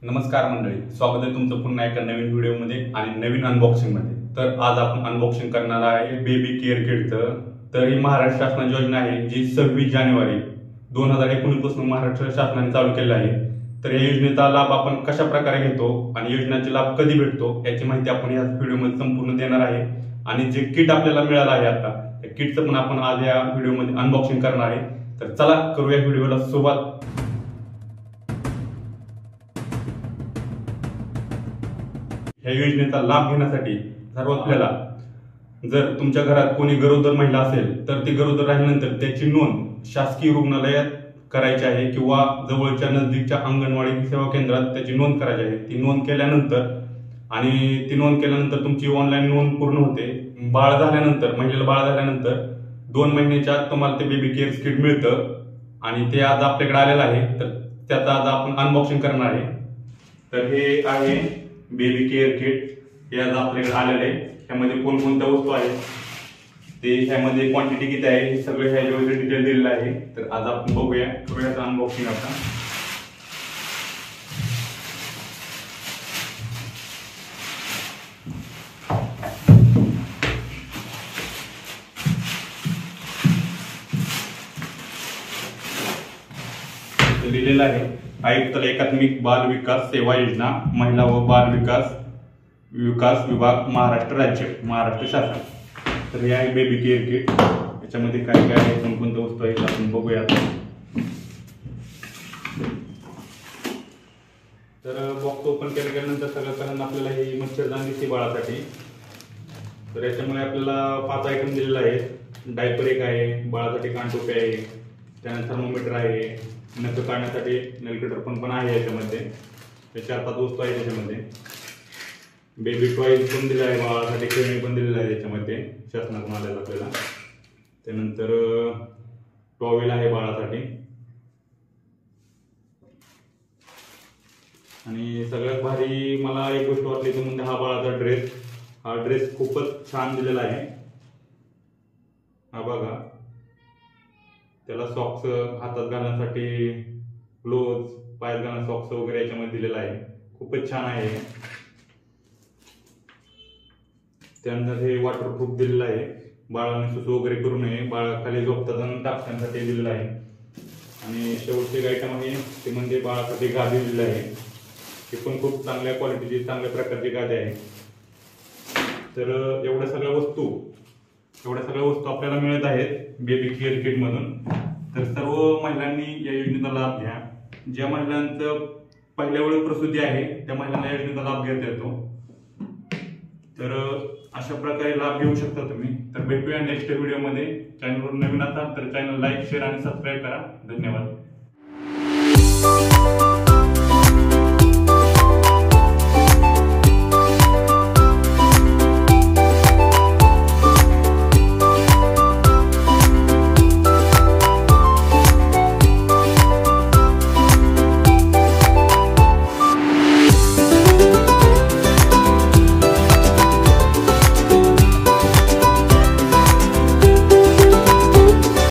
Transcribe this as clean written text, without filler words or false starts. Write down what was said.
नमस्कार मंडळी, स्वागत आहे तुमचं पुन्हा एका नवीन व्हिडिओमध्ये आणि नवीन अनबॉक्सिंग मध्ये। तर आज आपण अनबॉक्सिंग करणार आहे बेबी केअर किटचं। तर ही महाराष्ट्र शासनाची योजना आहे जी 26 जानेवारी 2019 पासून महाराष्ट्र शासनाने चालू केली आहे। तर या योजनेचा लाभ आपण कशा प्रकारे घेतो आणि योजनेचा लाभ कधी भेटतो याची माहिती आपण या व्हिडिओमध्ये संपूर्ण देणार आहे। आणि जे किट आपल्याला मिळालं आहे आता त्या किटचं पण आपण आज या व्हिडिओमध्ये अनबॉक्सिंग करणार आहे। तर चला करूया व्हिडिओला सुरुवात। या योजनेचा लाभ घेण्यासाठी सर्वात पहिला जर तुमच्या घरात कोणी गरोदर महिला असेल तर ती गरोदर राहिल्यानंतर त्याची नोंद शासकीय रुग्णालयात करायची आहे किंवा जवळच्या नजदीकच्या अंगणवाडी सेवा केंद्रात त्याची नोंद करायची आहे। ती नोंद केल्यानंतर तुमची ऑनलाईन नोंद पूर्ण होते। महिलेला बाळ झाल्यानंतर 2 महिन्याच्या आत तुम्हाला ते बेबी केअर किट मिळतं आणि ते आज आपल्याकडे आलेलं आहे। तर त्याचा आज आपण अनबॉक्सिंग करणार आहे। तर हे आहे बेबी केअर किट, हे आज आपल्याकडे आलेलं आहे। ह्यामध्ये कोणकोणत्या वस्तू आहेत ते, ह्यामध्ये क्वांटिटी किती आहे हे सगळं ह्याच्यावर डिटेल दिलेलं आहे। तर आज आपण बघूया थोडं अनबॉक्सिंग आता। दिलेलं आहे आयुक्त एकात्मिक बाल विकास सेवा योजना, महिला व बाल विकास विभाग, महाराष्ट्र राज्य, महाराष्ट्र शासन। तर हे आहे बेबी केअर किट। याच्यामध्ये काय काय आहे, कोणकोणत्या वस्तू आहेत आपण बघूया। तर बॉक्स ओपन केल्यानंतर सगळं कारण आपल्याला ही मच्छरदाणी दिसते बाळासाठी। तर याच्यामुळे आपल्याला 5 आयटम दिलेले आहेत। डायपर एक आहे, बाळासाठी कानटोपी आहे, त्यानंतर थर्मोमीटर आहे, नख काढण्यासाठी नेलकटर पण आहे याच्यामध्ये। हे 4-5 वस्तू आहेत त्याच्यामध्ये। बेबी टॉयज पण दिले आहे, बाळासाठी खेळणी पण दिलेली आहे त्याच्यामध्ये शासनाकडून आलेलं आपल्याला। त्यानंतर टॉवेल आहे बाळासाठी। आणि सगळ्यात भारी मला एक गोष्ट वाटली तो म्हणजे हा बाळाचा ड्रेस। हा ड्रेस खूपच छान दिलेला आहे। हा बघा, त्याला सॉक्स हातात घालण्यासाठी, ग्लोव्ज, पायात घालण्यासाठी सॉक्स वगैरे याच्यामध्ये दिलेला आहे। खूपच छान आहे। त्यानंतर हे वॉटरप्रूफ दिलेलं आहे, बाळाने सुसू वगैरे करू नये, बाळाखाली झोपताना टाकण्यासाठी दिलेलं आहे। आणि शेवटचे एक आयटम आहे ते म्हणजे बाळासाठी गादी दिलेली आहे। ही पण खूप चांगल्या क्वालिटीची, चांगल्या प्रकारची गादी आहे। तर एवढ्या सगळ्या वस्तू आपल्याला मिळत आहेत बेबी केअर किट मधून। तर सर्व महिलांनी या योजनेचा लाभ घ्या। ज्या महिलांचं पहिल्या वेळी प्रसूती आहे त्या महिलांना या योजनेचा लाभ घेता येतो। तर अशा प्रकारे लाभ घेऊ शकता तुम्ही। तर भेटूया नेक्स्ट व्हिडिओमध्ये। चॅनलवर नवीन असाल तर चॅनल लाईक, शेअर आणि सबस्क्राईब करा। धन्यवाद।